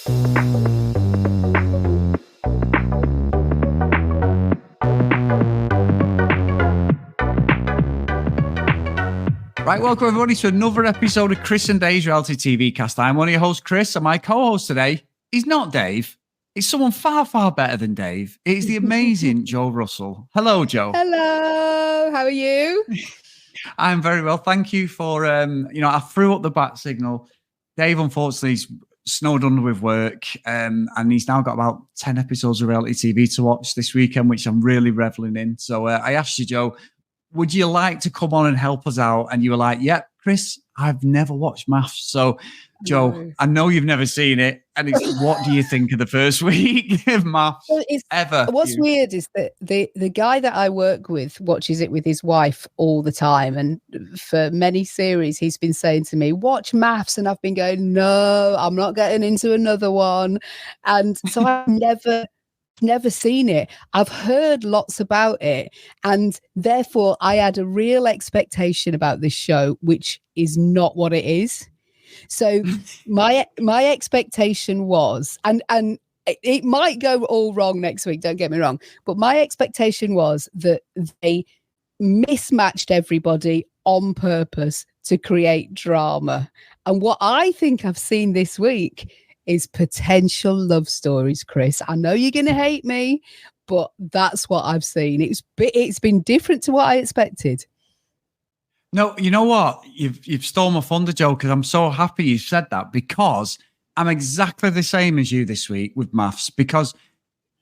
Right, welcome everybody to another episode of Chris and Dave's Reality TV Cast. I'm one of your hosts, Chris, and my co-host today is not Dave. It's someone far, far better than Dave. It's the amazing Jo Russell. Hello, Jo. Hello, how are you? I'm very well. Thank you for, I threw up the bat signal. Dave, unfortunately, is snowed under with work, and he's now got about 10 episodes of reality TV to watch this weekend, which I'm really reveling in. So I asked you, Jo, would you like to come on and help us out? And you were like, yep, Chris, I've never watched MAFS. So, Jo, No. I know you've never seen it. And it's what do you think of the first week of MAFS ever? What's weird is that the guy that I work with watches it with his wife all the time. And for many series, he's been saying to me, watch MAFS. And I've been going, no, I'm not getting into another one. And so I've never seen it. I've heard lots about it, and therefore I had a real expectation about this show, which is not what it is. So my expectation was, and it might go all wrong next week, don't get me wrong, but my expectation was that they mismatched everybody on purpose to create drama. And what I think I've seen this week is potential love stories, Chris. I know you're going to hate me, but that's what I've seen. It's been different to what I expected. No, you know what? You've stolen my thunder, Jo, because I'm so happy you said that, because I'm exactly the same as you this week with MAFS, because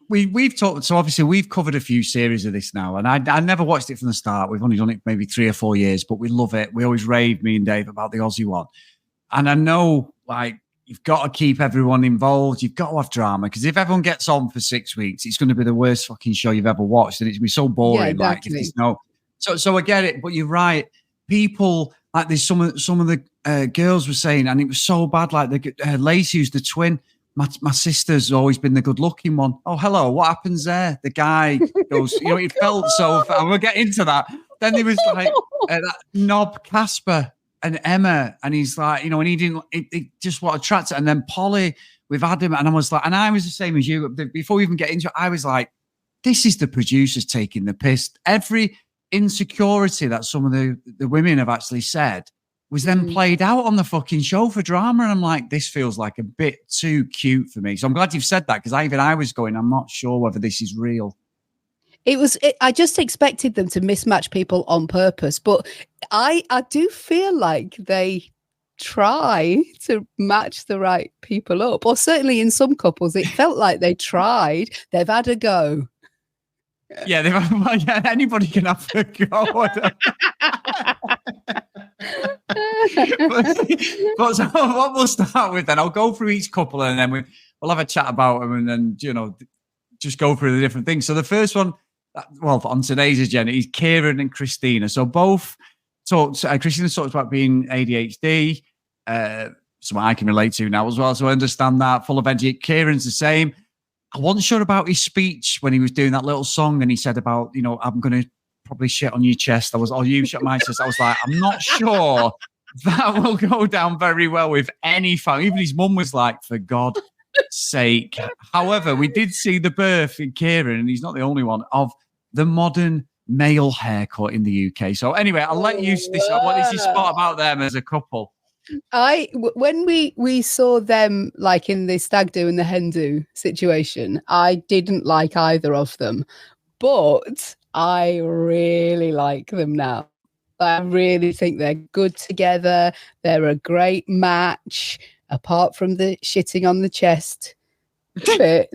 we've talked, so obviously we've covered a few series of this now, and I never watched it from the start. We've only done it maybe 3 or 4 years, but we love it. We always rave, me and Dave, about the Aussie one. And I know, like, you've got to keep everyone involved. You've got to have drama, because if everyone gets on for 6 weeks, it's going to be the worst fucking show you've ever watched, and it's going to be so boring. Yeah, exactly. Like, if there's no, so I get it, but you're right. People, like, there's some of the girls were saying, and it was so bad. Like Lacey, who's the twin, my sister's always been the good-looking one. Oh, hello, what happens there? The guy goes, it felt so. And we'll get into that. Then there was like that knob Casper and Emma, and he's like, and he didn't, it just what attracts it. And then Polly with Adam, and I was like, and I was the same as you. Before we even get into it, I was like, this is the producers taking the piss. Every insecurity that some of the women have actually said was then played out on the fucking show for drama. And I'm like, this feels like a bit too cute for me. So I'm glad you've said that, because I was going, I'm not sure whether this is real. I just expected them to mismatch people on purpose, but I do feel like they try to match the right people up, or certainly in some couples, it felt like they tried. They've had a go. Yeah, anybody can have a go. but so what we'll start with then, I'll go through each couple, and then we'll have a chat about them, and then, just go through the different things. So the first one, well, on today's agenda, is Kieran and Christina. So both Christina talks about being ADHD, something I can relate to now as well. So I understand that, full of energy. Kieran's the same. I wasn't sure about his speech when he was doing that little song, and he said about, I'm going to probably shit on your chest. You shit my chest. I was like, I'm not sure that will go down very well with any family. Even his mum was like, for God's sake. However, we did see the birth in Kieran, and he's not the only one, of the modern male haircut in the UK. So anyway, I'll let you what is your spot about them as a couple? When we saw them, like, in the stag do and the hen do situation, I didn't like either of them, but I really like them now. I really think they're good together. They're a great match, apart from the shitting on the chest bit,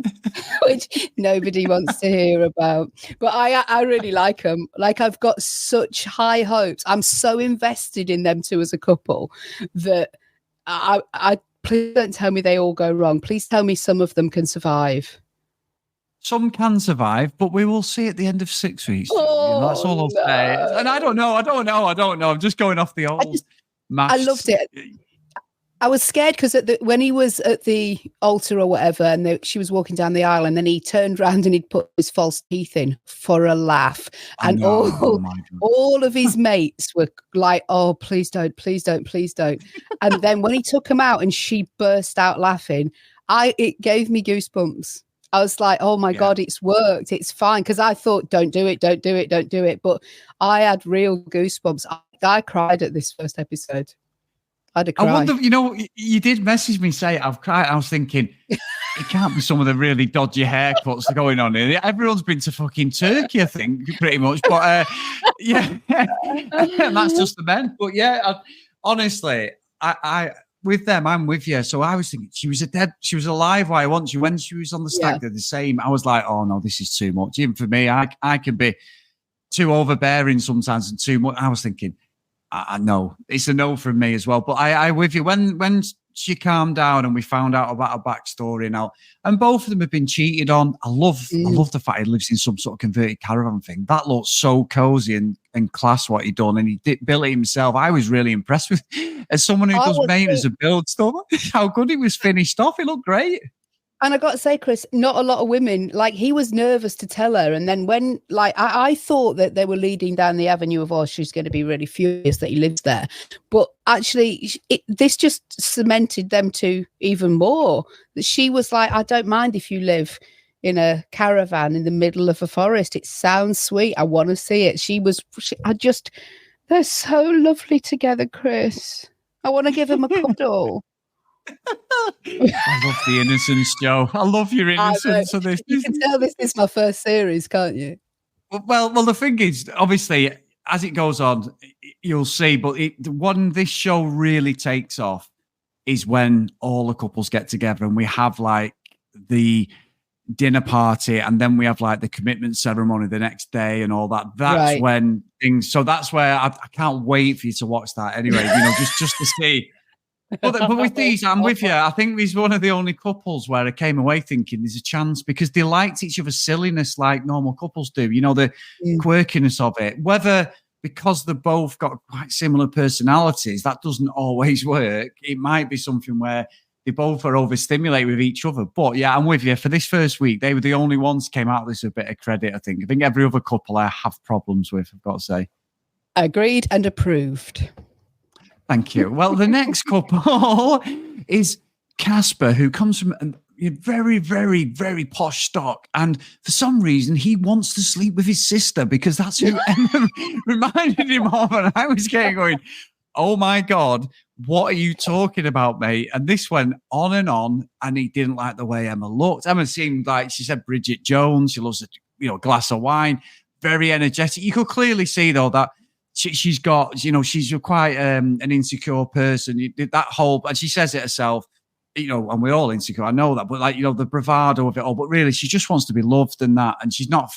which nobody wants to hear about. But I really like them. Like, I've got such high hopes. I'm so invested in them two as a couple that I please don't tell me they all go wrong. Please tell me some of them can survive. Some can survive, but we will see at the end of 6 weeks. That's all I'll say. And I don't know. I'm just going off the old match. I loved it. I was scared because when he was at the altar or whatever, and she was walking down the aisle, and then he turned around and he'd put his false teeth in for a laugh. And all of his mates were like, oh, please don't, please don't, please don't. And then when he took them out and she burst out laughing, it gave me goosebumps. I was like, oh my God, it's worked. It's fine. Because I thought, don't do it. But I had real goosebumps. I cried at this first episode. I had a cry. I wonder, you did message me say I've cried. I was thinking, it can't be some of the really dodgy haircuts going on here. Everyone's been to fucking Turkey, I think, pretty much. But and that's just the men. But honestly, I with them, I'm with you. So I was thinking she was alive while I want you. When she was on the stag, they're the same. I was like, oh no, this is too much. Even for me, I can be too overbearing sometimes and too much. I was thinking, I know it's a no from me as well. But I with you when she calmed down and we found out about her backstory now, and both of them have been cheated on. I love the fact he lives in some sort of converted caravan thing. That looks so cozy and class what he done, and he built it himself. I was really impressed with, as someone who does maintenance and build stuff, how good it was finished off. It looked great. And I got to say, Chris, not a lot of women, like, he was nervous to tell her. And then when, like, I thought that they were leading down the avenue of, oh, she's going to be really furious that he lives there. But actually, this just cemented them to even more. That she was like, I don't mind if you live in a caravan in the middle of a forest. It sounds sweet. I want to see it. They're so lovely together, Chris. I want to give him a cuddle. I love the innocence, Jo. I love your innocence of this. You can tell this is my first series, can't you? Well, the thing is, obviously, as it goes on, you'll see. But when this show really takes off is when all the couples get together and we have like the dinner party, and then we have like the commitment ceremony the next day and all that. That's when things. So that's where I can't wait for you to watch that. Anyway, just to see. But with these, I'm with you. I think he's one of the only couples where I came away thinking there's a chance, because they liked each other's silliness like normal couples do. The quirkiness of it. Whether because they both got quite similar personalities, that doesn't always work. It might be something where they both are overstimulated with each other. But yeah, I'm with you. For this first week, they were the only ones who came out of this with a bit of credit, I think. I think every other couple I have problems with, I've got to say. Agreed and approved. Thank you. Well, the next couple is Casper, who comes from a very, very, very posh stock. And for some reason, he wants to sleep with his sister because that's who Emma reminded him of. And I was going, oh my God, what are you talking about, mate? And this went on, and he didn't like the way Emma looked. Emma seemed like, she said, Bridget Jones. She loves a glass of wine, very energetic. You could clearly see, though, that she's got, she's quite an insecure person. That whole, and she says it herself, and we're all insecure. I know that, but the bravado of it all. But really, she just wants to be loved and that, and she's not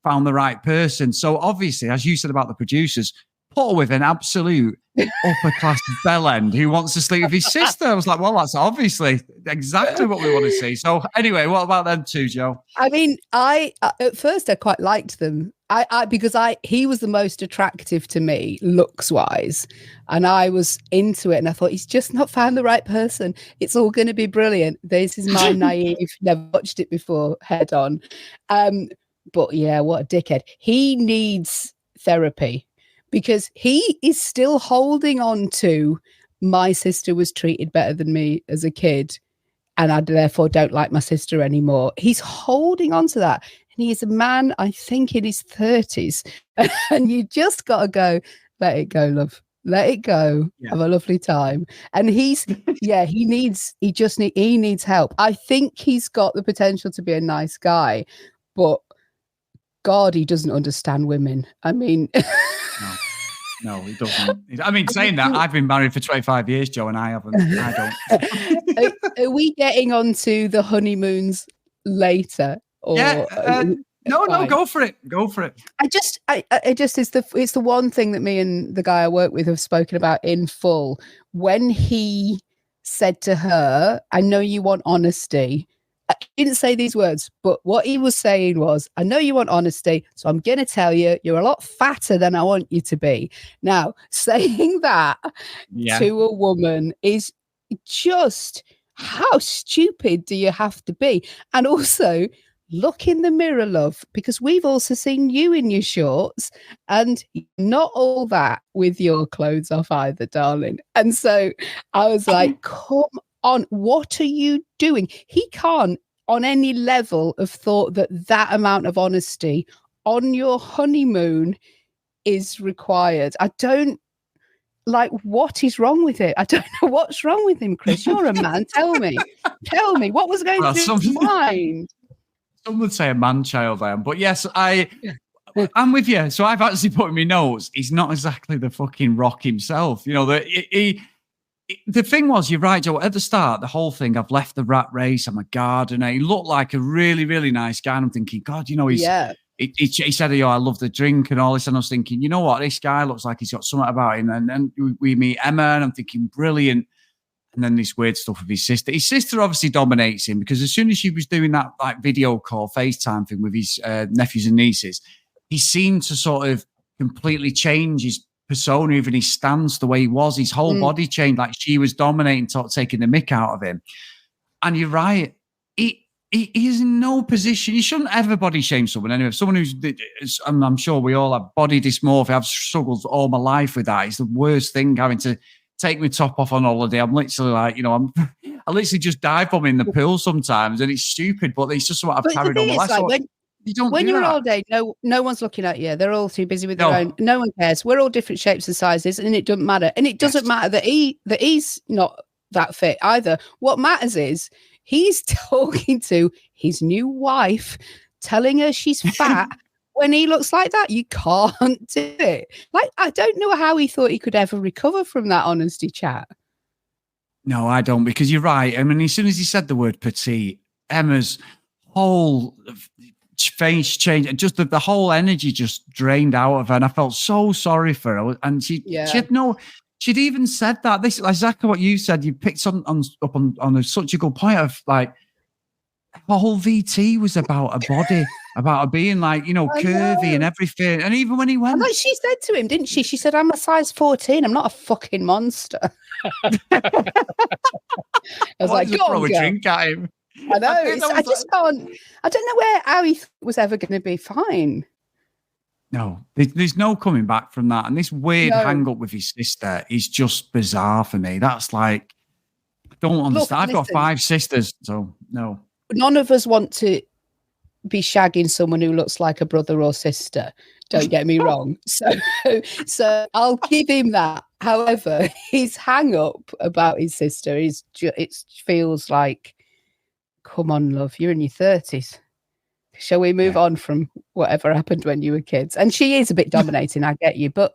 found the right person. So obviously, as you said about the producers, put her with an absolute upper class bellend who wants to sleep with his sister. I was like, well, that's obviously exactly what we want to see. So anyway, what about them two, Jo? I mean, at first I quite liked them. Because he was the most attractive to me looks wise, and I was into it, and I thought, he's just not found the right person. It's all going to be brilliant. This is my naive, never watched it before head on. But yeah, what a dickhead. He needs therapy because he is still holding on to, my sister was treated better than me as a kid, and I therefore don't like my sister anymore. He's holding on to that. And he's a man, I think, in his 30s. And you just got to go, let it go, love. Let it go. Yeah. Have a lovely time. And he needs help. I think he's got the potential to be a nice guy, but God, he doesn't understand women. I mean... No, he doesn't. I mean, saying that, I've been married for 25 years, Jo, and I haven't. I don't. Are we getting on to the honeymoons later? Or, no, go for it. Go for it. It's the one thing that me and the guy I work with have spoken about in full. When he said to her, I know you want honesty. He didn't say these words, but what he was saying was, I know you want honesty, so I'm going to tell you, you're a lot fatter than I want you to be. Now, saying that to a woman is just, how stupid do you have to be? And also, look in the mirror, love, because we've also seen you in your shorts, and not all that with your clothes off either, darling. And so I was like, come on. What are you doing? He can't, on any level, have thought that amount of honesty on your honeymoon is required. I don't like, what is wrong with it? I don't know what's wrong with him, Chris. You're a man. Tell me what was going through his mind. Some would say a man-child I am, but yes, I'm with you. So I've actually put in my notes, he's not exactly the fucking Rock himself. You know, the thing was, you're right, Joe, at the start, the whole thing, I've left the rat race, I'm a gardener. He looked like a really, really nice guy. And I'm thinking, God, you know, he said, I love the drink and all this. And I was thinking, you know what, this guy looks like he's got something about him. And then we meet Emma and I'm thinking, brilliant. And then this weird stuff with his sister. His sister obviously dominates him because as soon as she was doing that like video call, FaceTime thing with his nephews and nieces, he seemed to sort of completely change his persona, even his stance, the way he was, his whole body changed, like she was dominating, taking the mick out of him. And you're right. He is in no position. You shouldn't ever body shame someone. Anyway, someone who's, I'm sure we all have body dysmorphia. I've struggled all my life with that. It's the worst thing, having to take my top off on holiday. I'm literally like, you know, I literally just dive bomb in the pool sometimes, and it's stupid, but it's just what I've carried on. Like when you're all day, no one's looking at you. They're all too busy with their own. No one cares. We're all different shapes and sizes, and it doesn't matter. And it doesn't matter that he's not that fit either. What matters is he's talking to his new wife, telling her she's fat. When he looks like that, you can't do it. Like, I don't know how he thought he could ever recover from that honesty chat. No, I don't, because you're right. I mean, as soon as he said the word petite, Emma's whole face changed. Just the whole energy just drained out of her, and I felt so sorry for her. And she had she'd even said that. This is exactly what you said. You picked up on such a good point of like, the whole VT was about a body, about her being like, you know, curvy and everything. And even when he went, like she said to him, didn't she? She said, "I'm a size 14. I'm not a fucking monster." I was like, "Go throw on, a drink at him." I know. I just can't. I don't know how he was ever going to be fine. No, there's no coming back from that. And this weird hang up with his sister is just bizarre for me. That's like, I don't understand. I've got 5 sisters, so no. None of us want to be shagging someone who looks like a brother or sister. Don't get me wrong. So I'll give him that. However, his hang up about his sister it feels like, come on, love, you're in your 30s. Shall we move on from whatever happened when you were kids? And she is a bit dominating, I get you, but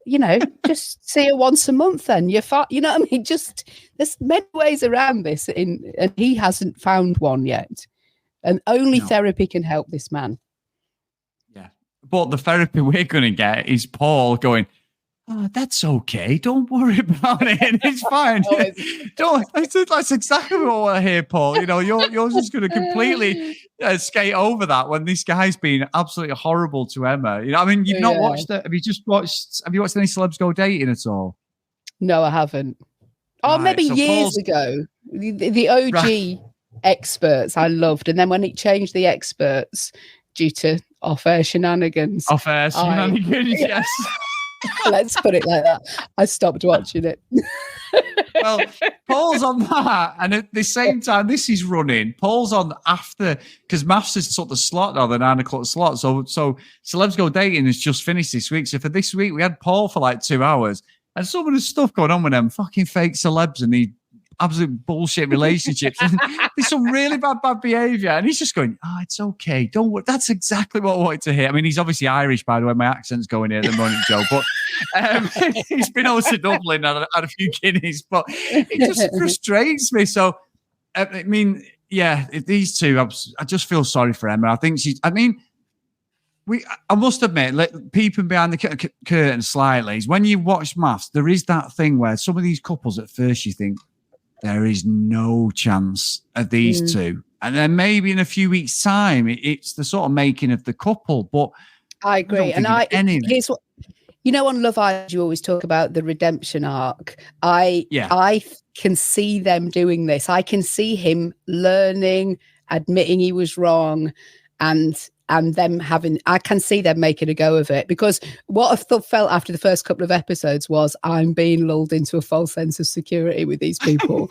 you know, just see her once a month then. You know what I mean? Just, there's many ways around this, and he hasn't found one yet. And only therapy can help this man. Yeah. But the therapy we're going to get is Paul going, "Oh, that's okay. Don't worry about it. It's fine." That's exactly what I want to hear, Paul. You know, you're just going to completely skate over that when this guy's been absolutely horrible to Emma. You know, I mean, you've not watched it. Have you watched any celebs go dating at all? No, I haven't. Oh, right, maybe so years ago. The OG experts I loved. And then when it changed the experts due to off-air shenanigans. Yes. Let's put it like that. I stopped watching it. Well, Paul's on that, and at the same time this is running, Paul's on after, because MAFS has took the slot now, the 9 o'clock slot. So Celebs Go Dating has just finished this week. So for this week, we had Paul for like 2 hours, and some of the stuff going on with them fucking fake celebs and the absolute bullshit relationships. And there's some really bad behavior, and he's just going, "Oh, it's okay. Don't worry." That's exactly what I wanted to hear. I mean, he's obviously Irish, by the way. My accent's going here at the moment, Joe, but he's been over to Dublin and had a few guineas, but it just frustrates me. So, I mean, these two, I just feel sorry for Emma. I think I must admit, like, peeping behind the curtain slightly, is when you watch MAFS, there is that thing where some of these couples at first you think, there is no chance of these two. And then maybe in a few weeks' time, it's the sort of making of the couple. But I agree. And here's what, you know, on Love Island, you always talk about the redemption arc. I can see them doing this. I can see him learning, admitting he was wrong, and them I can see them making a go of it, because what I felt after the first couple of episodes was I'm being lulled into a false sense of security with these people.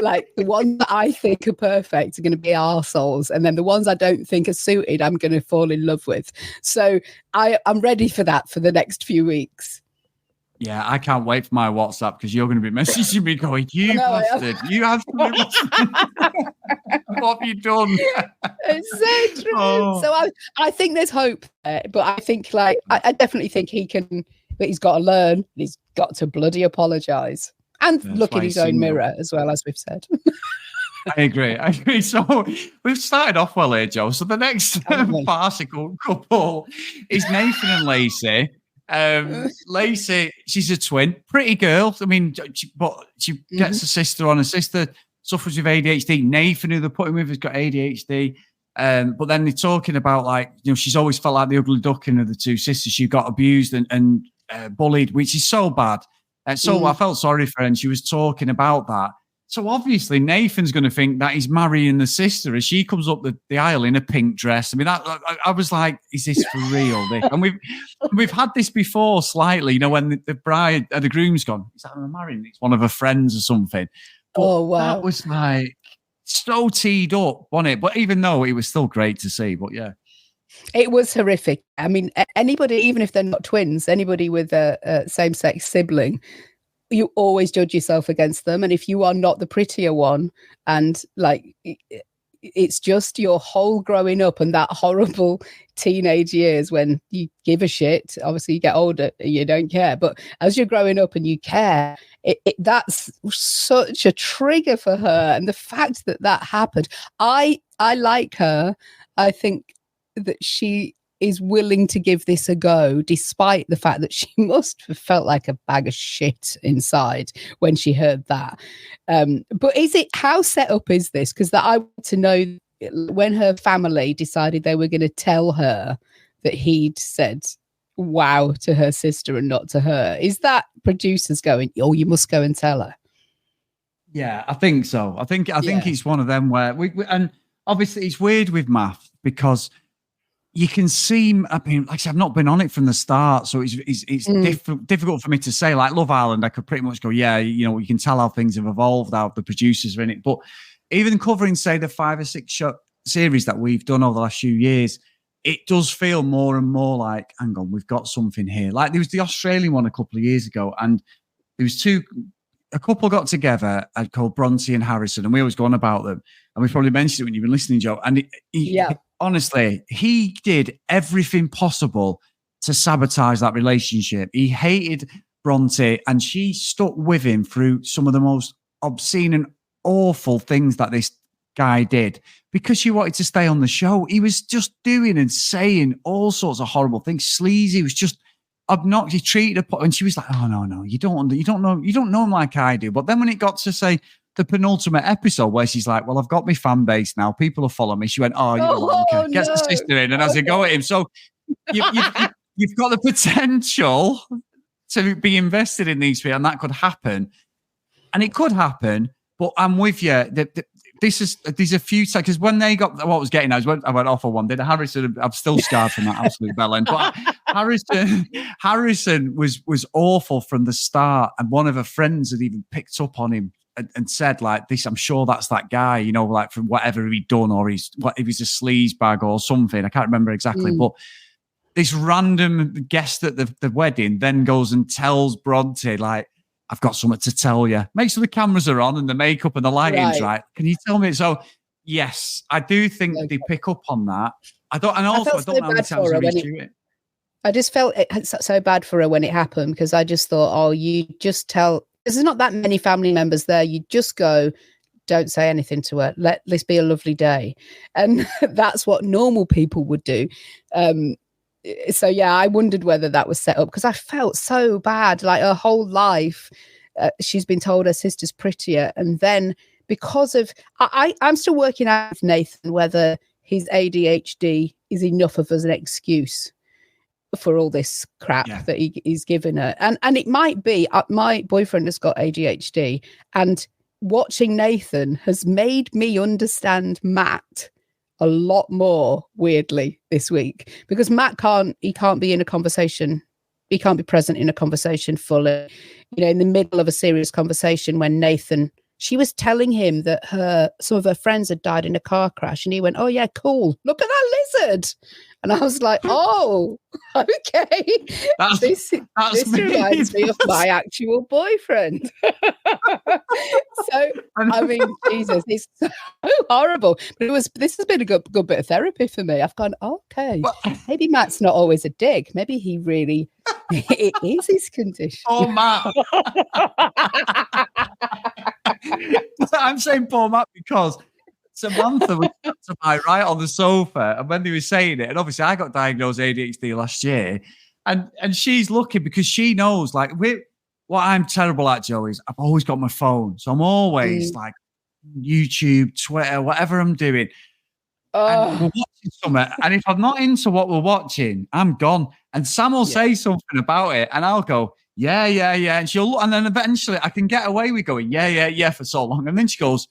Like the ones that I think are perfect are going to be arseholes, and then the ones I don't think are suited, I'm going to fall in love with. So I'm ready for that for the next few weeks. Yeah, I can't wait for my WhatsApp, because you're going to be messaging me going, you bastard, you have to what have you done? It's so true. Oh. So I think there's hope there, but I think I definitely think but he's got to learn. He's got to bloody apologise and look in his own mirror as well, as we've said. I agree. So we've started off well here, Jo. So the next farcical couple is Nathan and Lacey. Lacey, she's a twin, pretty girl. I mean, but she gets a sister on. Her sister suffers with ADHD. Nathan, who they're putting with, has got ADHD. But then they're talking about, she's always felt like the ugly duckling of the two sisters. She got abused and bullied, which is so bad. I felt sorry for her, and she was talking about that. So obviously Nathan's going to think that he's marrying the sister as she comes up the aisle in a pink dress. I mean, I was like, is this for real? And we've had this before slightly, when the bride, the groom's gone, is that I'm marrying? It's one of her friends or something. But wow. That was like so teed up, wasn't it? But even though it was still great to see, but yeah. It was horrific. I mean, anybody, even if they're not twins, anybody with a same-sex sibling, you always judge yourself against them. And if you are not the prettier one, and it's just your whole growing up and that horrible teenage years when you give a shit. Obviously you get older, you don't care, but as you're growing up and you care, that's such a trigger for her. And the fact that happened, I like her. I think that she is willing to give this a go, despite the fact that she must have felt like a bag of shit inside when she heard that. But how set up is this? Because I want to know when her family decided they were going to tell her that he'd said wow to her sister and not to her. Is that producers going, oh, you must go and tell her? Yeah, I think so. I think it's one of them where we and obviously it's weird with MAFS because you can see, I mean, like I said, I've not been on it from the start, so it's difficult for me to say. Like Love Island, I could pretty much go, yeah, you can tell how things have evolved, how the producers are in it. But even covering, say, the 5 or 6 series that we've done over the last few years, it does feel more and more like, hang on, we've got something here. Like there was the Australian one a couple of years ago, and there was a couple got together called Bronte and Harrison, and we always go on about them. And we probably mentioned it when you've been listening, Jo. And honestly, he did everything possible to sabotage that relationship. He hated Bronte, and she stuck with him through some of the most obscene and awful things that this guy did because she wanted to stay on the show. He was just doing and saying all sorts of horrible things. Sleazy. He was just obnoxious. He treated her, and she was like, "Oh no, you don't know him like I do." But then when it got to say the penultimate episode where she's like, well, I've got my fan base now. People are following me. She went, oh, you know what? Okay. Gets the sister in and has a go at him. So you've got the potential to be invested in these people, and that could happen. And it could happen, but I'm with you. There's a few times, because when they got what I was getting, I went off on one. Did Harrison? I'm still scarred from that absolute bellend. But Harrison was awful from the start, and one of her friends had even picked up on him and said like this, I'm sure that's that guy, like from whatever he'd done, or if he's a sleaze bag or something. I can't remember exactly, but this random guest at the wedding then goes and tells Bronte, like, I've got something to tell you. Make sure the cameras are on and the makeup and the lighting's right. Can you tell me? So yes, I do think they pick up on that. I don't know how many times we shoot it. I just felt it so bad for her when it happened, because I just thought, oh, you just tell. There's not that many family members there. You just go, don't say anything to her. Let this be a lovely day. And that's what normal people would do. So, yeah, I wondered whether that was set up, because I felt so bad. Like her whole life, she's been told her sister's prettier. And then because of, I'm still working out with Nathan whether his ADHD is enough of as an excuse for all this crap that he's given her. And it might be, my boyfriend has got ADHD, and watching Nathan has made me understand Matt a lot more, weirdly, this week, because Matt can't be in a conversation. He can't be present in a conversation fully, in the middle of a serious conversation when she was telling him that some of her friends had died in a car crash, and he went, "Oh yeah, cool. Look at that lizard." And I was like, "Oh, okay." This reminds me of my actual boyfriend. So, I mean, Jesus, it's so horrible. But this has been a good bit of therapy for me. I've gone, okay, maybe Matt's not always a dick. Maybe he really, it is his condition. Oh, Matt. I'm saying poor Matt because Samantha was to my right on the sofa, and when they were saying it, and obviously I got diagnosed ADHD last year, and she's looking because she knows, like, what I'm terrible at, Joe, is I've always got my phone, so I'm always like YouTube, Twitter, whatever I'm doing. And we're watching something, and if I'm not into what we're watching, I'm gone. And Sam will say something about it, and I'll go, yeah, and and then eventually I can get away with going, yeah, for so long, and then she goes.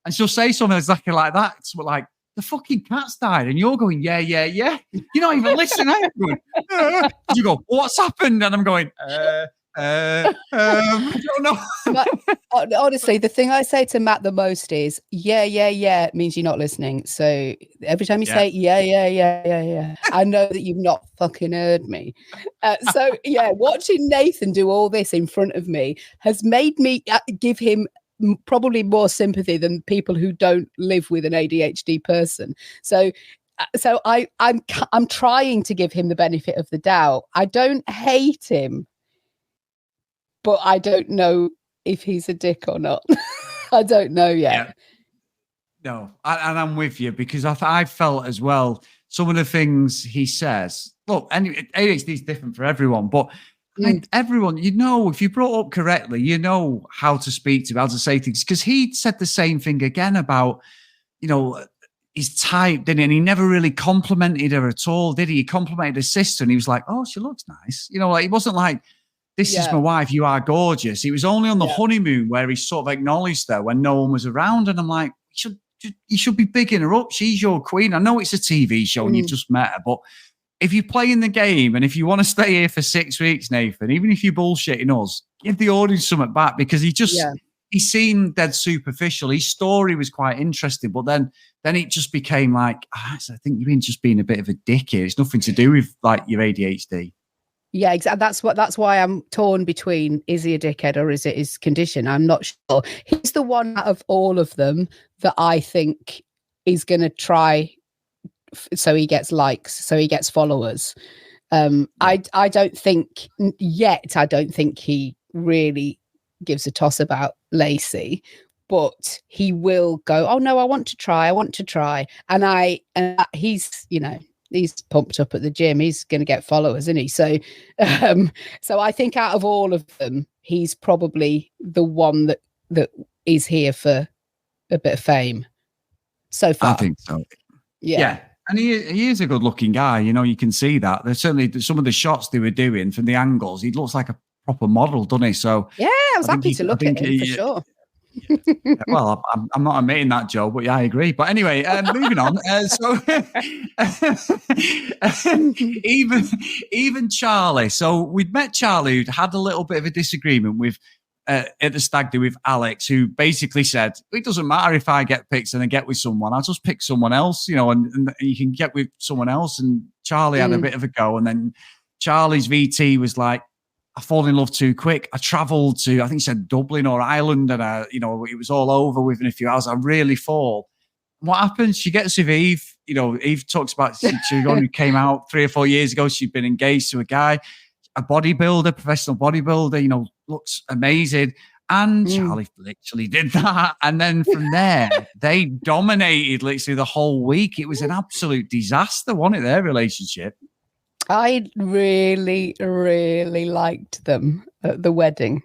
And she'll say something exactly like that. It's like, the fucking cat's died. And you're going, yeah. You're not even listening. You go, what's happened? And I'm going, I don't know. But, honestly, the thing I say to Matt the most is, yeah, means you're not listening. So every time you say, yeah, I know that you've not fucking heard me. So, watching Nathan do all this in front of me has made me give him probably more sympathy than people who don't live with an ADHD person. So I'm trying to give him the benefit of the doubt. I don't hate him, but I don't know if he's a dick or not. I don't know yet. Yeah. No, and I'm with you because I felt as well some of the things he says. Look, ADHD is different for everyone, but everyone, if you brought up correctly, you know how to speak to him, how to say things. Because he said the same thing again about, his type, didn't he? And he never really complimented her at all, did he? He complimented his sister, and he was like, "Oh, she looks nice." Like he wasn't like, "This is my wife. You are gorgeous." He was only on the honeymoon where he sort of acknowledged her when no one was around, and I'm like, you should be bigging her up. She's your queen. I know it's a TV show and you've just met her, but if you're playing the game and if you want to stay here for 6 weeks, Nathan, even if you're bullshitting us, give the audience something back because he seemed dead superficial. His story was quite interesting, but then it just became like, I think you've been just being a bit of a dick here. It's nothing to do with like your ADHD. Yeah, exactly. That's why I'm torn between, is he a dickhead or is it his condition? I'm not sure. He's the one out of all of them that I think is going to try so he gets likes, so he gets followers. I don't think he really gives a toss about Lacey, but he will go, "Oh no, I want to try. And he's pumped up at the gym. He's going to get followers, isn't he? So I think out of all of them, he's probably the one that is here for a bit of fame so far. I think so. Yeah. And he is a good-looking guy. You can see that. There's certainly some of the shots they were doing from the angles. He looks like a proper model, doesn't he? So yeah, I was happy to look at him for sure. Well, I'm not admitting that, Joe, but yeah, I agree. But anyway, moving on. So even Charlie. So we'd met Charlie, who'd had a little bit of a disagreement with at the stag do with Alex, who basically said, "It doesn't matter if I get picked and I get with someone. I'll just pick someone else, and you can get with someone else." And Charlie had a bit of a go, and then Charlie's VT was like, "I fall in love too quick. I travelled to, I think he said Dublin or Ireland, and it was all over within a few hours. I really fall." What happens? She gets with Eve. Eve talks about she only came out 3 or 4 years ago. She'd been engaged to a guy, a bodybuilder, professional bodybuilder, looks amazing. And Charlie literally did that. And then from there, they dominated literally the whole week. It was an absolute disaster, wasn't it, their relationship? I really, really liked them at the wedding.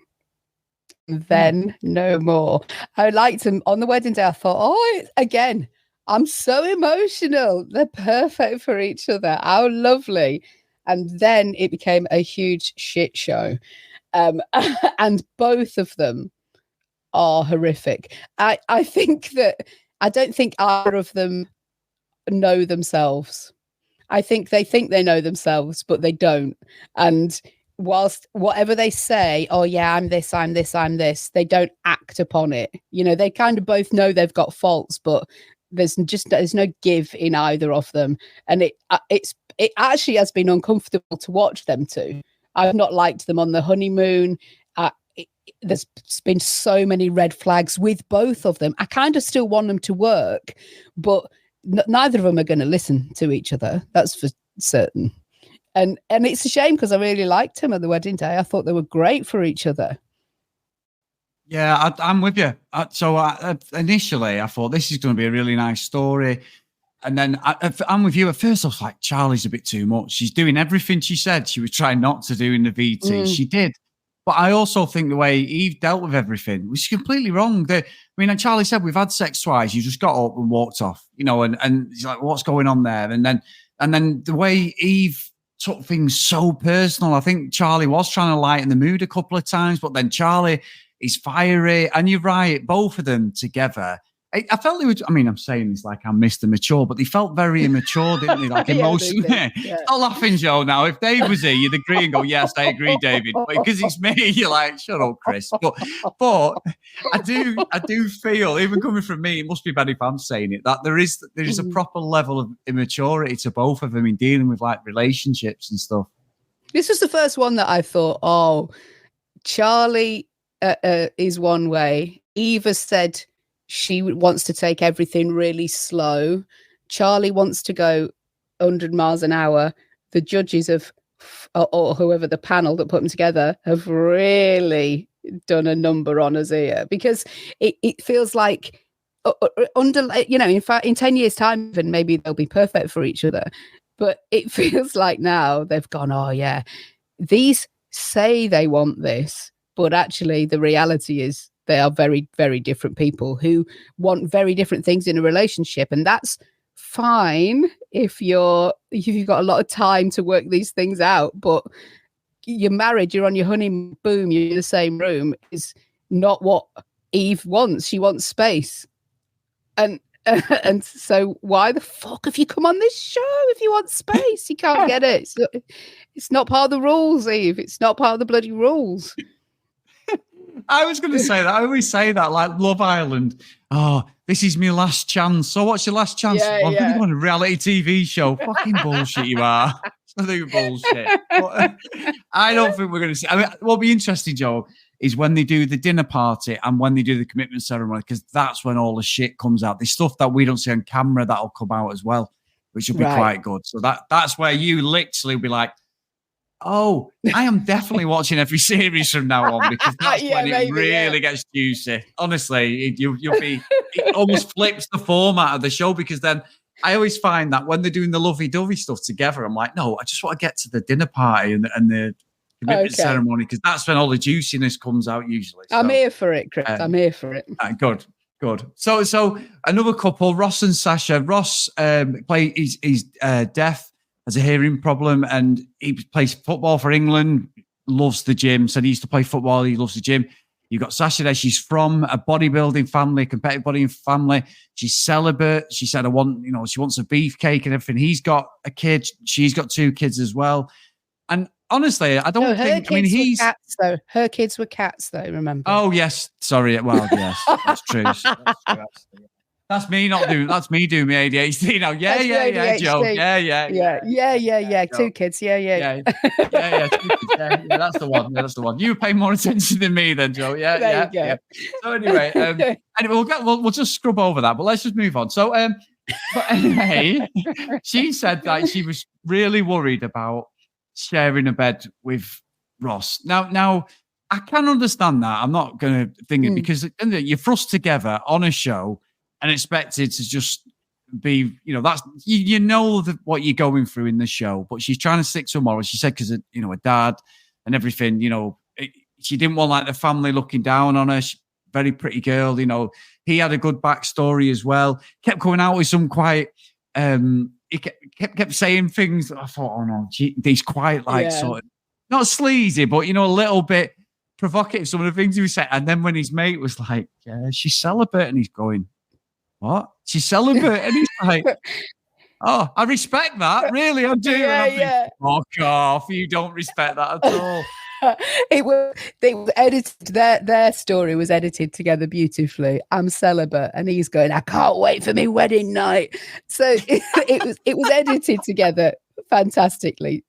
Then no more. I liked them on the wedding day. I thought, again, I'm so emotional. They're perfect for each other. How lovely. And then it became a huge shit show. And both of them are horrific. I think that I don't think either of them know themselves. I think they know themselves, but they don't. And whilst whatever they say, oh yeah, I'm this, I'm this, I'm this, they don't act upon it. You know, they kind of both know they've got faults, but there's no give in either of them. And it actually has been uncomfortable to watch them two. I've not liked them on the honeymoon. There's been so many red flags with both of them. I kind of still want them to work, but neither of them are going to listen to each other. That's for certain. And it's a shame because I really liked him at the wedding day. I thought they were great for each other. Yeah, I'm with you. Initially, I thought this is going to be a really nice story. And then I'm with you. At first, I was like, Charlie's a bit too much. She's doing everything she said she was trying not to do in the VT. She did. But I also think the way Eve dealt with everything was completely wrong. Like Charlie said, we've had sex twice. You just got up and walked off, and he's like, what's going on there? And then the way Eve took things so personal. I think Charlie was trying to lighten the mood a couple of times, but then Charlie is fiery. And you're right, both of them together. I felt they were, I'm saying this like I'm Mr. Mature, but they felt very immature, didn't they? Like emotionally. Yeah. Stop laughing, Joe, now. If Dave was here, you'd agree and go, yes, I agree, David. But because it's me, you're like, shut up, Chris. But I do feel, even coming from me, it must be bad if I'm saying it, that there is a proper level of immaturity to both of them in dealing with like relationships and stuff. This was the first one that I thought, oh, Charlie is one way. Eva said she wants to take everything really slow. Charlie wants to go 100 miles an hour. The judges or whoever the panel that put them together have really done a number on us here, because it feels like in fact, in 10 years' time, even maybe they'll be perfect for each other. But it feels like now they've gone, oh yeah, these say they want this, but actually the reality is they are very, very different people who want very different things in a relationship. And that's fine if you've got a lot of time to work these things out. But you're married, you're on your honeymoon, boom, you're in the same room, is not what Eve wants. She wants space. And so why the fuck have you come on this show if you want space? You can't get it. It's not part of the rules, Eve. It's not part of the bloody rules. I was going to say that. I always say that, like Love Island. Oh, this is my last chance. So what's your last chance? Yeah, I'm going to go on a reality TV show. Fucking bullshit you are. Something bullshit. But, I don't think we're going to see. What'll be interesting, Joe, is when they do the dinner party and when they do the commitment ceremony, because that's when all the shit comes out. There's stuff that we don't see on camera that'll come out as well, which will be quite good. So that's where you literally will be like, oh, I am definitely watching every series from now on, because that's when it really gets juicy. Honestly, you'll be, it almost flips the format of the show, because then I always find that when they're doing the lovey-dovey stuff together, I'm like, no, I just want to get to the dinner party and the commitment ceremony, because that's when all the juiciness comes out usually. So, I'm here for it, Chris. I'm here for it. Good. So another couple, Ross and Sasha. Ross he's deaf, has a hearing problem, and he plays football for England, loves the gym. Said he used to play football, he loves the gym. You've got Sasha there. She's from a bodybuilding family, competitive bodybuilding family. She's celibate. She said, she wants a beefcake and everything. He's got a kid. She's got 2 kids as well. And honestly, I don't think, he's... Cats, though. Her kids were cats, though, remember? Oh, yes. Sorry. Well, yes, that's true. That's me doing my ADHD now. Yeah, Joe. Yeah. 2 kids. Yeah. 2 kids. Yeah, that's the one. You pay more attention than me then, Joe. Yeah. So anyway, we'll just scrub over that, but let's just move on. So, but anyway, she said that she was really worried about sharing a bed with Ross. Now I can understand that. I'm not going to think it, because you're thrust together on a show and expected to just be, that's, what you're going through in the show. But she's trying to stick to her morals. She said, because, her dad and everything, she didn't want like the family looking down on her. Very pretty girl, he had a good backstory as well. Kept coming out with some quite, he kept saying things that I thought, oh no, he's quite like sort of, not sleazy, but, a little bit provocative, some of the things he was saying. And then when his mate was like, yeah, she's celibate, and he's going, what? She's celibate? And he's like, Oh, I respect that. Really, I do. Yeah. Fuck off. You don't respect that at all. It was edited. Their story was edited together beautifully. I'm celibate, and he's going, I can't wait for me wedding night. So it was edited together fantastically.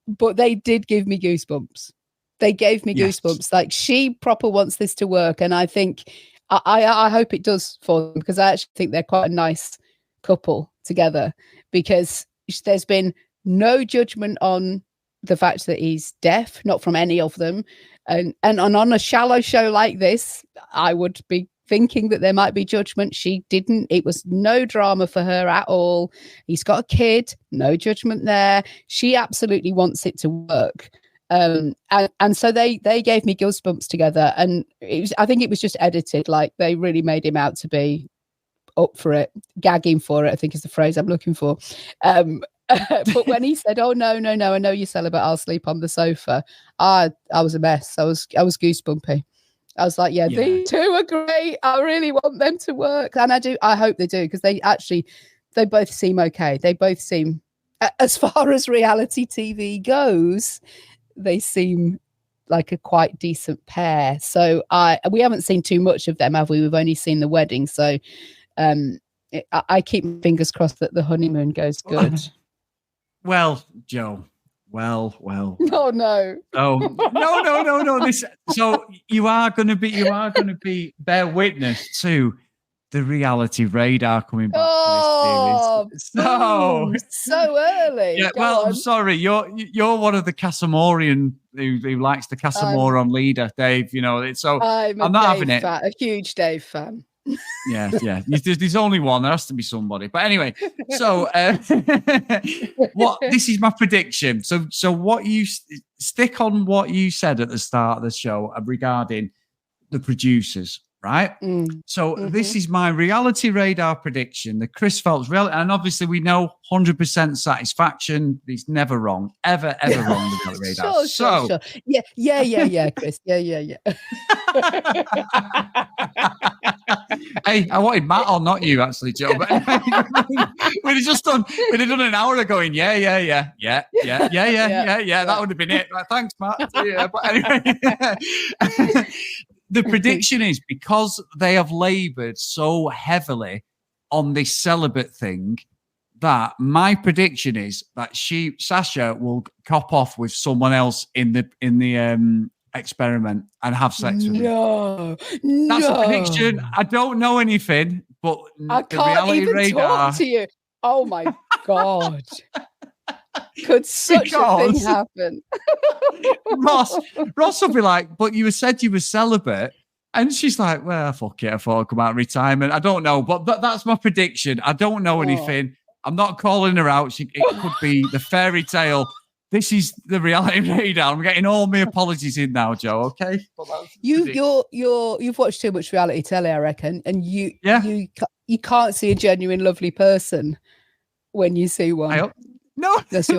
But they did give me goosebumps. They gave me goosebumps. Like, she proper wants this to work, and I think I hope it does for them, because I actually think they're quite a nice couple together, because there's been no judgment on the fact that he's deaf, not from any of them, and on a shallow show like this, I would be thinking that there might be judgment. She didn't. It was no drama for her at all. He's got a kid, no judgment there. She absolutely wants it to work. And so they gave me goosebumps together, and I think it was just edited. Like, they really made him out to be up for it, gagging for it, I think is the phrase I'm looking for. But when he said, "Oh no, I know you're celibate, I'll sleep on the sofa," I was a mess. I was goosebumpy. I was like, yeah, these two are great. I really want them to work, and I hope they do, because they both seem okay. They both seem, as far as reality TV goes, they seem like a quite decent pair. So we haven't seen too much of them, have we? We've only seen the wedding. So I keep my fingers crossed that the honeymoon goes good. Well, Jo. Well. Oh no. Oh no. So you are going to be bear witness to the reality radar coming back to this series. So early. Yeah, I'm sorry. You're one of the Casamorian who likes the Casamoron leader, Dave. You know, I'm not having it. A huge Dave fan. Yeah. There's only one. There has to be somebody. But anyway, so this is my prediction. So what you stick on what you said at the start of the show regarding the producers, right? So this is my reality radar prediction. The Chris Phelps reality, and obviously we know 100% satisfaction. He's never wrong, ever wrong with the radar. Sure. Yeah, Chris. Yeah. Hey, I wanted Matt on, not you, actually, Jo. But we'd have done an hour ago. Going, yeah. That would have been it. Like, thanks, Matt. Yeah, but anyway, the prediction is, because they have laboured so heavily on this celibate thing, that my prediction is that Sasha will cop off with someone else in the experiment and have sex with him. That's a prediction. I don't know anything, but I can't even radar... talk to you. Oh my God. Could such a thing happen? Ross will be like, but you said you were celibate. And she's like, well, fuck it. I thought I'd come out of retirement. I don't know, but that's my prediction. I don't know anything. I'm not calling her out. It could be the fairy tale. This is the reality radar. I'm getting all my apologies in now, Jo. Okay, you've watched too much reality telly, I reckon, and you can't see a genuine lovely person when you see one. No. But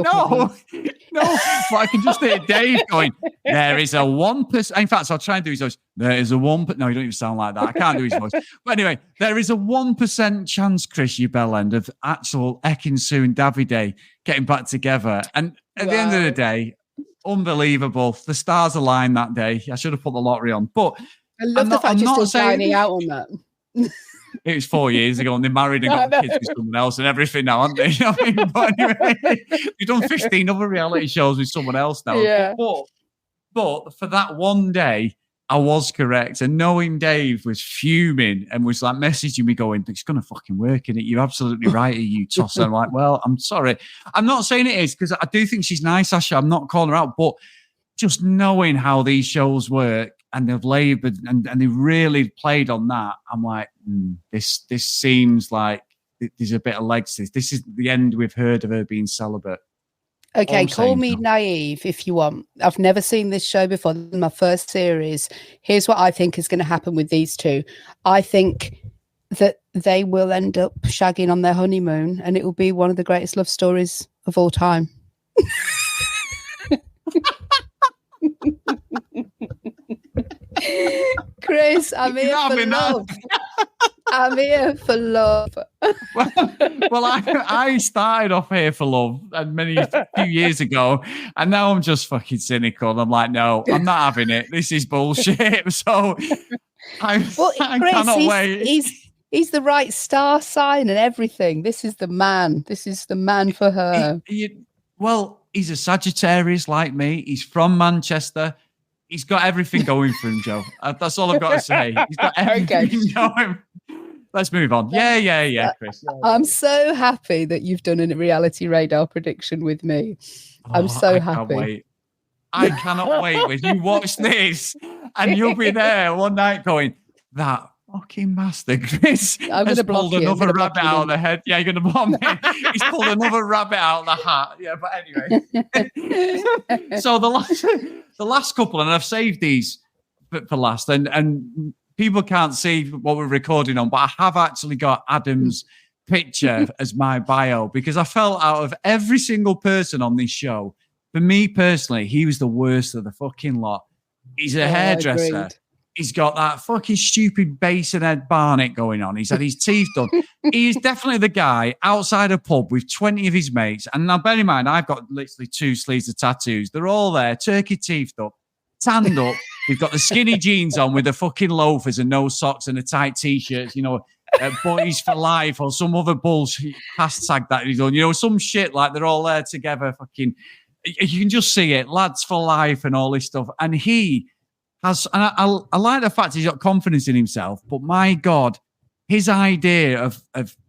I can just hear Dave going, there is a 1%. In fact, I'll try and do his voice. There is a 1%. No, you don't even sound like that. I can't do his voice. But anyway, there is a 1% chance, Chris, you bellend, of actual Ekin-Su and Davide getting back together. And at the end of the day, unbelievable. The stars aligned that day. I should have put the lottery on. But I love the fact you're still dining out on that. It was 4 years ago, and they married and got kids with someone else and everything now, haven't they? You know what I mean? But anyway, you've done 15 other reality shows with someone else now. Yeah. But for that one day, I was correct. And knowing Dave was fuming and was like messaging me going, it's going to fucking work, innit? You're absolutely right, you tosser. I'm like, well, I'm sorry. I'm not saying it is, because I do think she's nice, Asha. I'm not calling her out. But just knowing how these shows work, and they've laboured and they really played on that, I'm like, this seems like there's a bit of legs to this. This is the end we've heard of her being celibate. Okay, call me naive if you want. I've never seen this show before. This is my first series. Here's what I think is going to happen with these two. I think that they will end up shagging on their honeymoon, and it will be one of the greatest love stories of all time. Chris, I'm here for love. I'm here for love. Well, I started off here for love and few years ago, and now I'm just fucking cynical. I'm like, no, I'm not having it. This is bullshit. So I Chris, cannot wait. He's the right star sign and everything. This is the man. This is the man for her. Well, he's a Sagittarius like me. He's from Manchester. He's got everything going for him, Joe. That's all I've got to say. He's got everything going. Let's move on. Yeah, Chris. I'm so happy that you've done a reality radar prediction with me. I'm so happy. I cannot wait when you watch this and you'll be there one night going, that fucking master Chris has pulled another rabbit out of the head. Yeah, you're going to block me. He's pulled another rabbit out of the hat. Yeah, but anyway. So the last couple, and I've saved these for last, and people can't see what we're recording on, but I have actually got Adam's picture as my bio because I felt out of every single person on this show, for me personally, he was the worst of the fucking lot. He's a hairdresser. Agreed. He's got that fucking stupid basin head barnet going on. He's had his teeth done. He is definitely the guy outside a pub with 20 of his mates. And now bear in mind, I've got literally 2 sleeves of tattoos. They're all there, turkey teethed up, tanned up. We've got the skinny jeans on with the fucking loafers and no socks and the tight t-shirts, boys for life or some other bullshit hashtag that he's done. Some shit like they're all there together. Fucking, you can just see it, lads for life and all this stuff. And he has, and I like the fact he's got confidence in himself, but my God, his idea of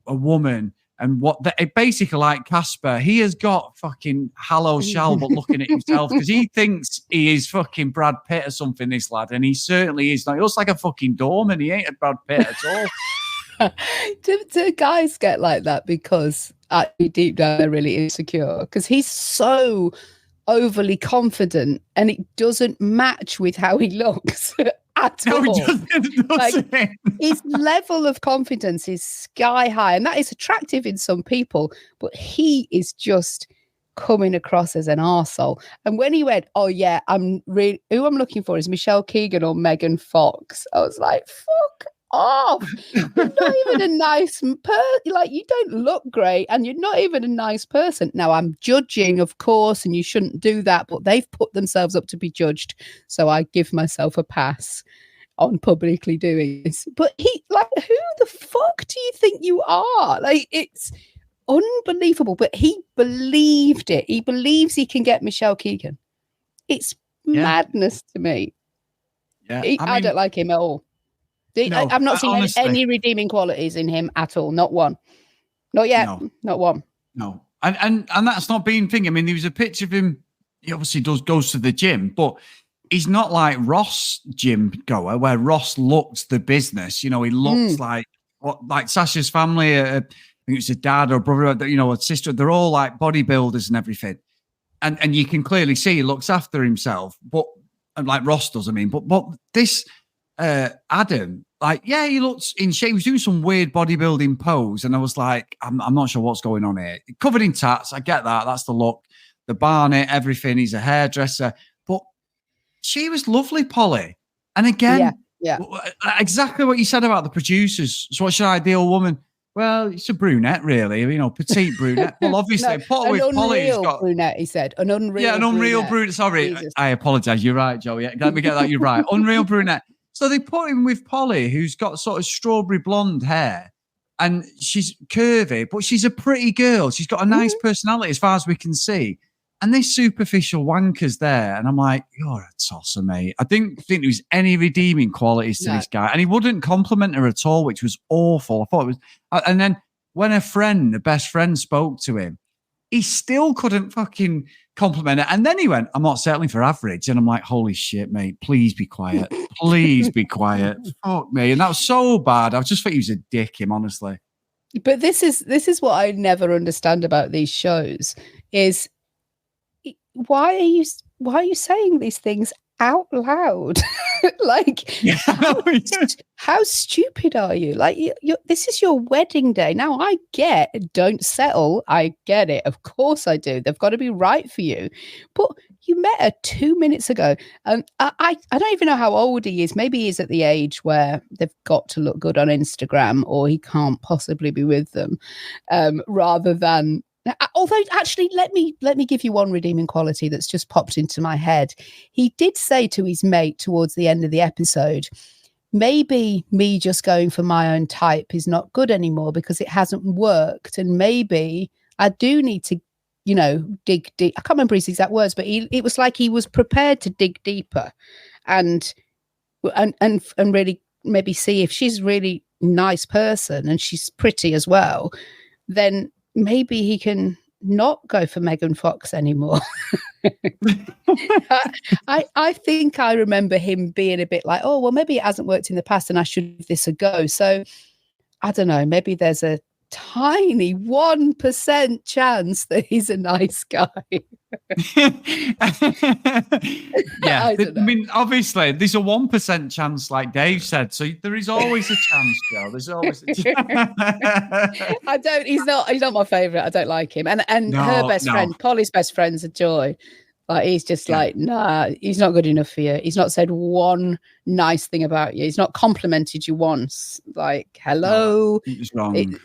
a woman and basically like Casper, he has got fucking Hallow Shell, but looking at himself because he thinks he is fucking Brad Pitt or something, this lad, and he certainly is not. He looks like a fucking doorman. He ain't a Brad Pitt at all. do guys get like that because deep down they're really insecure? Because he's so overly confident and it doesn't match with how he looks at all. Like, his level of confidence is sky high, and that is attractive in some people, but he is just coming across as an arsehole. And when he went, oh yeah, who I'm looking for is Michelle Keegan or Megan Fox, I was like, fuck off. You're not even a nice like, you don't look great and you're not even a nice person. Now I'm judging, of course, and you shouldn't do that, but they've put themselves up to be judged, so I give myself a pass on publicly doing this. But he, like, who the fuck do you think you are? Like, it's unbelievable. But he believed it. He believes he can get Michelle Keegan. It's madness to me. Yeah, I don't like him at all. No, I've not seen any redeeming qualities in him at all. Not one. Not yet. No. Not one. No. And that's not being thing. I mean, there was a picture of him. He obviously goes to the gym, but he's not like Ross gym goer, where Ross looks the business. He looks like Sasha's family. I think it's a dad or brother, a sister. They're all like bodybuilders and everything. And you can clearly see he looks after himself, but like Ross does, I mean, but this Adam, he looks in shape. He was doing some weird bodybuilding pose, and I was like, I'm not sure what's going on here. Covered in tats, I get that. That's the look. The barnet, everything. He's a hairdresser. But she was lovely, Polly. And again, exactly what you said about the producers. So what's your ideal woman? Well, it's a brunette, really. Petite brunette. Well, obviously, Polly's got brunette. He said an unreal. Yeah, an unreal brunette. Sorry, Jesus. I apologize. You're right, Joe. Yeah, let me get that. You're right. Unreal brunette. So they put him with Polly, who's got sort of strawberry blonde hair, and she's curvy, but she's a pretty girl. She's got a nice personality as far as we can see. And this superficial wanker's there, and I'm like, you're a tosser, mate. I didn't think there was any redeeming qualities to this guy, and he wouldn't compliment her at all, which was awful. I thought it was. And then when the best friend, spoke to him, he still couldn't fucking compliment her. And then he went, I'm not settling for average. And I'm like, holy shit, mate, please be quiet. Please be quiet. Fuck me. And that was so bad. I just thought he was a dick, him, honestly. But this is what I never understand about these shows is why are you saying these things out loud? Like, how stupid are you? Like, this is your wedding day. Now, I don't settle. I get it. Of course I do. They've got to be right for you. But you met her 2 minutes ago. And I don't even know how old he is. Maybe he's at the age where they've got to look good on Instagram, or he can't possibly be with them, rather than... Although, actually, let me give you one redeeming quality that's just popped into my head. He did say to his mate towards the end of the episode, maybe me just going for my own type is not good anymore because it hasn't worked. And maybe I do need to, dig deep. I can't remember his exact words, but it was like he was prepared to dig deeper and really maybe see if she's a really nice person and she's pretty as well, then maybe he can not go for Megan Fox anymore. I think I remember him being a bit like, oh, well, maybe it hasn't worked in the past and I should give this a go. So I don't know, maybe there's a tiny 1% chance that he's a nice guy. Yeah, I mean, obviously, there's a 1% chance, like Dave said. So there is always a chance, Joe. There's always a chance. He's not my favourite. I don't like him. And her best friend, Polly's best friend's a joy. Like, he's just like, nah, he's not good enough for you. He's not said one nice thing about you. He's not complimented you once. Like, hello. No, it's wrong.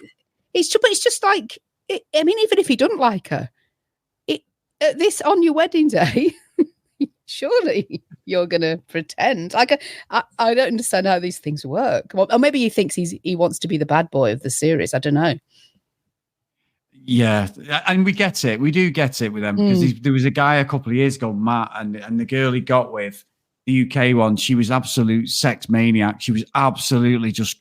It's just like, I mean, even if he doesn't like her, this on your wedding day, surely you're going to pretend. Like, I don't understand how these things work. Or maybe he thinks he wants to be the bad boy of the series. I don't know. Yeah, and we get it. We do get it with them because there was a guy a couple of years ago, Matt, and the girl he got with, the UK one, she was absolute sex maniac. She was absolutely just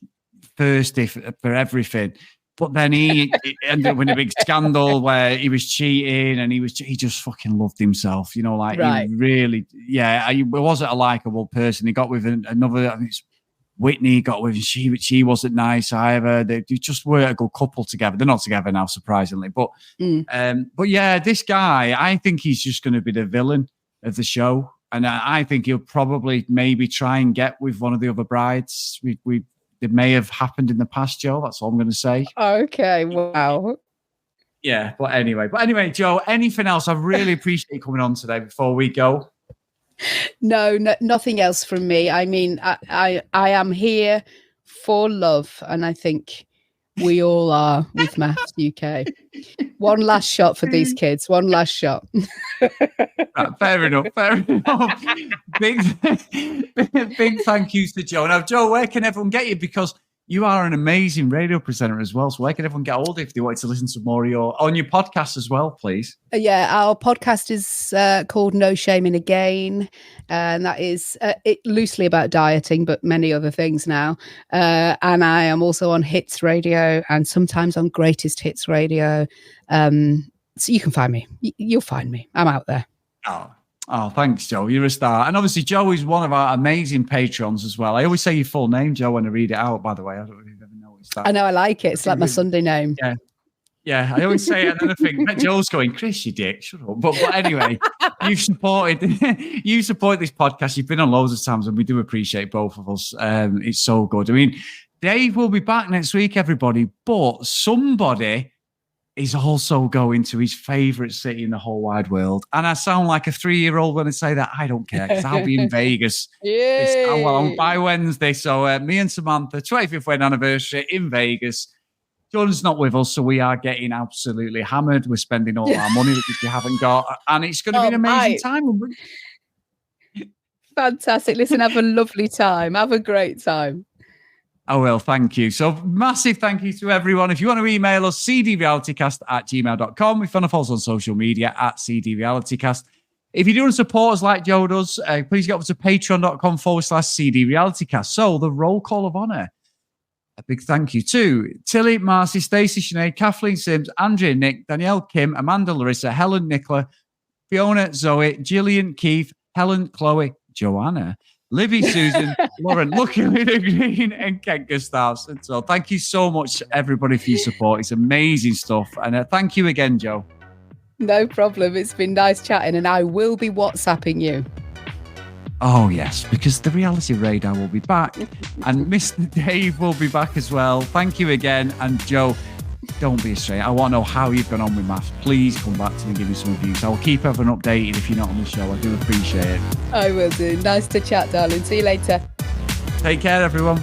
thirsty for everything. But then he ended up in a big scandal where he was cheating and he just fucking loved himself, He really, he wasn't a likable person. He got with another, I think it's Whitney, he got with, she wasn't nice either. They just weren't a good couple together. They're not together now, surprisingly. But yeah, this guy, I think he's just going to be the villain of the show. And I think he'll probably maybe try and get with one of the other brides. It may have happened in the past, Joe. That's all I'm going to say. Okay, wow. Yeah, but anyway, Joe, anything else? I really appreciate you coming on today before we go. No, nothing else from me. I mean, I am here for love, and I think we all are with MAFS UK. One last shot for these kids. One last shot. Right, fair enough. Big thank yous to Joe. Now, Joe, where can everyone get you? Because you are an amazing radio presenter as well. So where can everyone get hold of you if they wanted to listen to more of on your podcast as well, please? Yeah, our podcast is called No Shaming Again. And that is loosely about dieting, but many other things now. And I am also on Hits Radio and sometimes on Greatest Hits Radio. So you can find me. You'll find me. I'm out there. Oh, thanks, Joe. You're a star. And obviously, Joe is one of our amazing patrons as well. I always say your full name, Joe, when I read it out, by the way. I don't know if you've ever noticed that. I know, I like it. It's like my Sunday name. Yeah, I always say it, and then I think, Joe's going, Chris, you dick, shut up. But anyway, you support this podcast. You've been on loads of times, and we do appreciate both of us. It's so good. I mean, Dave will be back next week, everybody, but somebody is also going to his favourite city in the whole wide world. And I sound like a 3-year-old when I say that. I don't care, because I'll be in Vegas by Wednesday. So me and Samantha, 25th wedding anniversary in Vegas. Jordan's not with us, so we are getting absolutely hammered. We're spending all our money that we haven't got. And it's going to be an amazing time. Fantastic. Listen, have a lovely time. Have a great time. I will, thank you. So massive thank you to everyone. If you want to email us, cdrealitycast@gmail.com. If you want to follow us on social media @cdrealitycast. If you do want to support us like Joe does, please get over to patreon.com/cdrealitycast. So the roll call of honour. A big thank you to Tilly, Marcy, Stacey, Sinead, Kathleen Sims, Andrea, Nick, Danielle, Kim, Amanda, Larissa, Helen, Nicola, Fiona, Zoe, Gillian, Keith, Helen, Chloe, Joanna, Libby, Susan, Lauren, Lucky Lina Green, and Kent Gustavson. So thank you so much, everybody, for your support. It's amazing stuff. And thank you again, Joe. No problem. It's been nice chatting, and I will be WhatsApping you. Oh, yes, because the Reality Radar will be back, and Mr. Dave will be back as well. Thank you again. And Joe, Don't be a stranger. I want to know how you've gone on with MAFS. Please come back to me and give me some reviews. I'll keep everyone updated if you're not on the show. I do appreciate it. I will do. Nice to chat, darling. See you later. Take care, everyone.